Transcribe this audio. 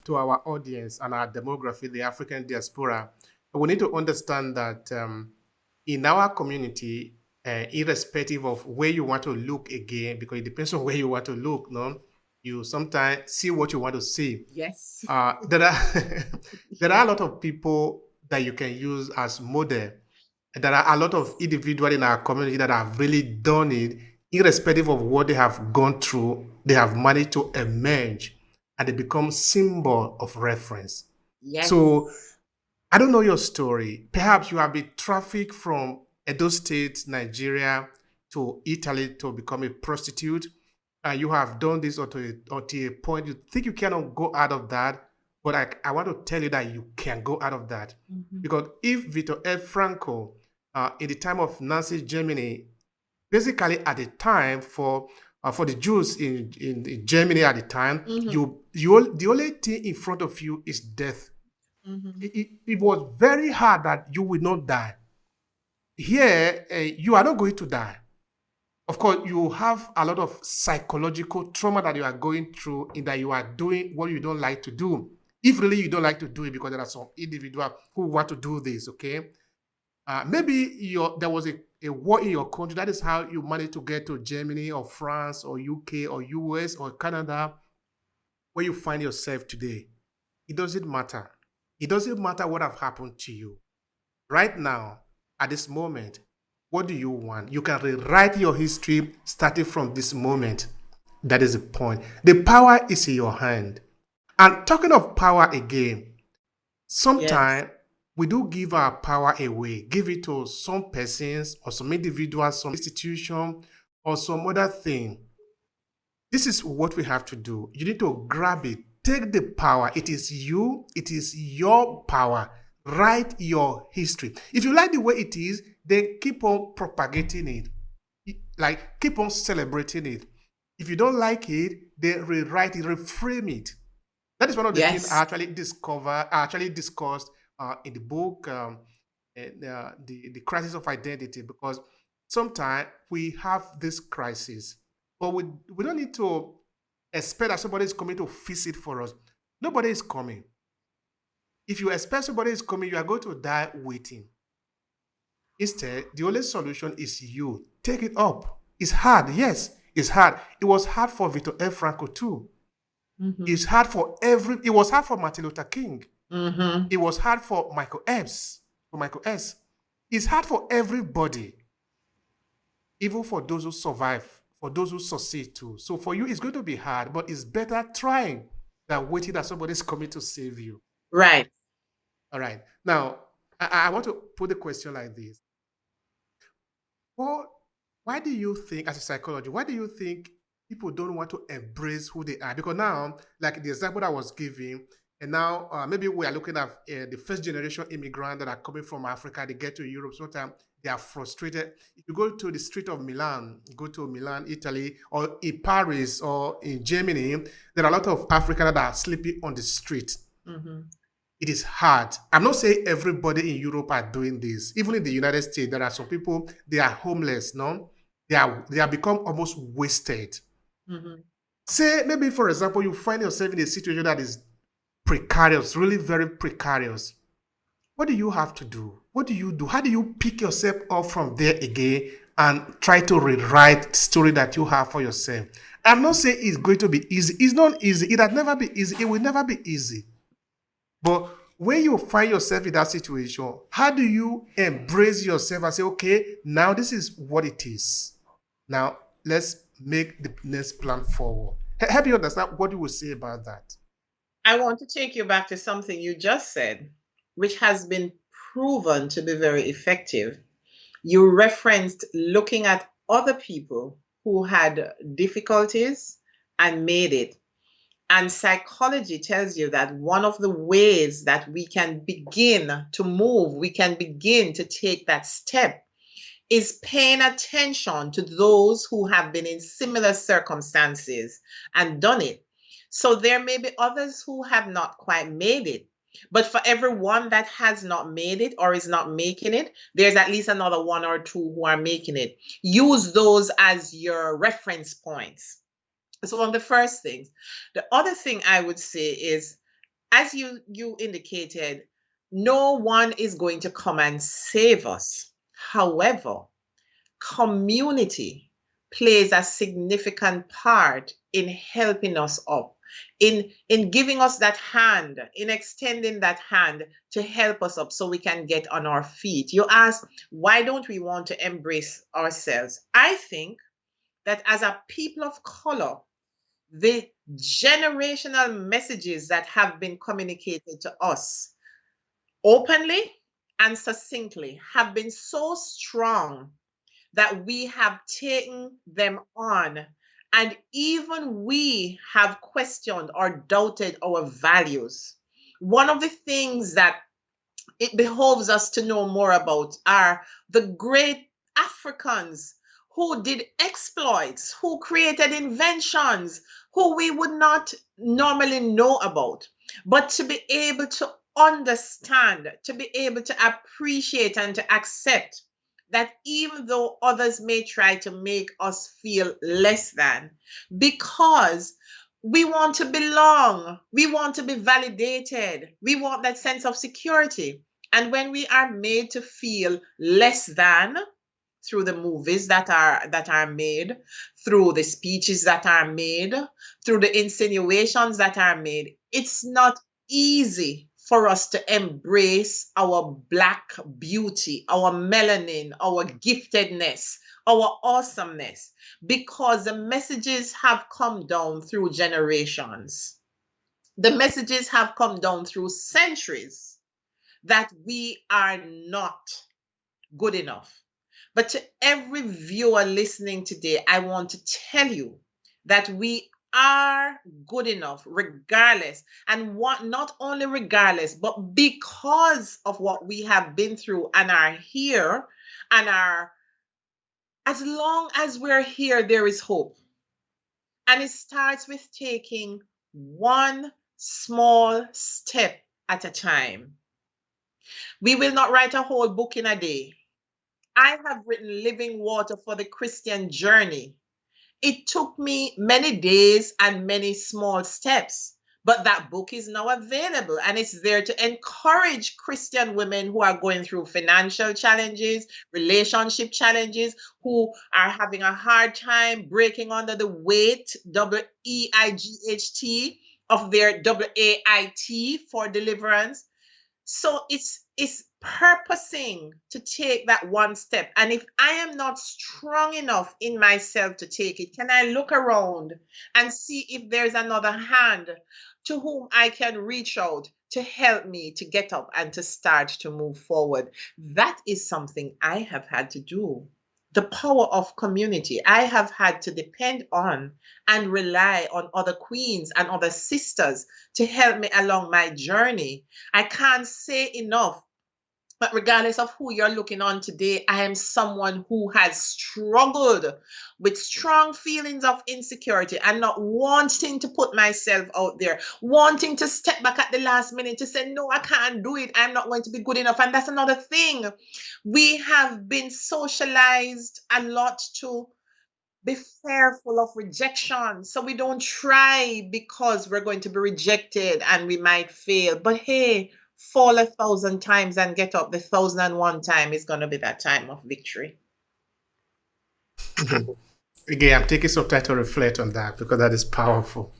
to our audience and our demography, the African diaspora, we need to understand that in our community, irrespective of where you want to look again, because it depends on where you want to look, no? You sometimes see what you want to see. Yes. There are there are a lot of people that you can use as model. There are a lot of individuals in our community that have really done it, irrespective of what they have gone through. They have managed to emerge, and they become symbol of reference. So Yes. I don't know your story. Perhaps you have been trafficked from Edo State, Nigeria, to Italy to become a prostitute. And you have done this until a point you think you cannot go out of that. But I want to tell you that you can go out of that. Mhm. Because if Victor F. Franco, in the time of Nazi Germany, basically at the time for the Jews in Germany at the time, Mhm. the only thing in front of you is death. Mhm. It was very hard that you will not die. Here, you are not going to die. Of course, you have a lot of psychological trauma that you are going through in that you are doing what you don't like to do. If really you don't like to do it, because there are some individuals who want to do this, okay? Maybe there was a war in your country. That is how you managed to get to Germany or France or UK or US or Canada, where you find yourself today. It doesn't matter. It doesn't matter what have happened to you. Right now, at this moment, what do you want? You can rewrite your history starting from this moment. That is the point. The power is in your hand. And talking of power again, Yes. sometimes we do give our power away, give it to some persons or some individuals, some institution, or some other thing. This is what we have to do. You need to grab it, take the power. It is you, it is your power. Write your history. If you like the way it is, then keep on propagating it. Like, keep on celebrating it. If you don't like it, then rewrite it, reframe it. That is one of the things I Yes. actually discussed in the book, the crisis of identity, because sometimes we have this crisis, but we don't need to expect that somebody is coming to fix it for us. Nobody is coming. If you expect somebody is coming, you are going to die waiting. Instead, the only solution is you take it up. It's hard, yes, it's hard. It was hard for Victor F. Franco too. Mhm. It's hard for every. It was hard for Martin Luther King. Mhm. It was hard for Michael Epps, for Michael S. It's hard for everybody, even for those who survive, for those who succeed too. So for you, it's going to be hard, but it's better trying than waiting that somebody's coming to save you. Right. All right. Now, I want to put the question like this. Well, why do you think, as a psychologist, why do you think people don't want to embrace who they are? Because now, like the example I was giving, and now maybe we are looking at the first generation immigrant that are coming from Africa, they get to Europe, sometimes they are frustrated. If you go to the street of Milan, go to Milan, Italy, or in Paris or in Germany, there are a lot of Africans that are sleeping on the street. Mhm. It is hard. I'm not saying everybody in Europe are doing this. Even in the United States, there are some people, they are homeless, no? They are become almost wasted. Mhm. Say maybe for example, you find yourself in a situation that is precarious, really very precarious. What do you have to do? What do you do? How do you pick yourself up from there again and try to rewrite the story that you have for yourself? I'm not saying it's going to be easy. It's not easy. It has never been easy. It will never be easy. But when you find yourself in that situation, how do you embrace yourself and say, okay, now this is what it is. Now let's make the next plan forward. Help you understand what you will say about that. I want to take you back to something you just said, which has been proven to be very effective. You referenced looking at other people who had difficulties and made it. And psychology tells you that one of the ways that we can begin to move, we can begin to take that step, is paying attention to those who have been in similar circumstances and done it. So there may be others who have not quite made it. But for every one that has not made it or is not making it, there's at least another one or two who are making it. Use those as your reference points. It's one of the first things. The other thing I would say is as you indicated, no one is going to come and save us. However, community plays a significant part in helping us up, in giving us that hand, in extending that hand to help us up so we can get on our feet. You ask, why don't we want to embrace ourselves? I think that as a people of color, the generational messages that have been communicated to us openly and succinctly have been so strong that we have taken them on. And even we have questioned or doubted our values. One of the things that it behoves us to know more about are the great Africans who did exploits, who created inventions, who we would not normally know about. But to be able to understand, to be able to appreciate and to accept that even though others may try to make us feel less than, because we want to belong, we want to be validated, we want that sense of security. And when we are made to feel less than through the movies that are made, through the speeches that are made, through the insinuations that are made, it's not easy for us to embrace our Black beauty, our melanin, our giftedness, our awesomeness, because the messages have come down through generations. The messages have come down through centuries that we are not good enough. But to every viewer listening today, I want to tell you that we are good enough regardless. And what, not only regardless, but because of what we have been through and are here and are, as long as we're here, there is hope. And it starts with taking one small step at a time. We will not write a whole book in a day. I have written Living Water for the Christian Journey. It took me many days and many small steps, but that book is now available and it's there to encourage Christian women who are going through financial challenges, relationship challenges, who are having a hard time breaking under the weight, WEIGHT, of their WAIT for deliverance. So it's purposing to take that one step. And if I am not strong enough in myself to take it, can I look around and see if there's another hand to whom I can reach out to help me to get up and to start to move forward? That is something I have had to do. The power of community. I have had to depend on and rely on other queens and other sisters to help me along my journey. I can't say enough, but regardless of who you're looking on today, I am someone who has struggled with strong feelings of insecurity and not wanting to put myself out there, wanting to step back at the last minute to say, no, I can't do it. I'm not going to be good enough. And that's another thing. We have been socialized a lot to be fearful of rejection. So we don't try because we're going to be rejected and we might fail. But hey, fall 1,000 times and get up the 1,001 time is going to be that time of victory. Again, I'm taking some time to reflect on that because that is powerful.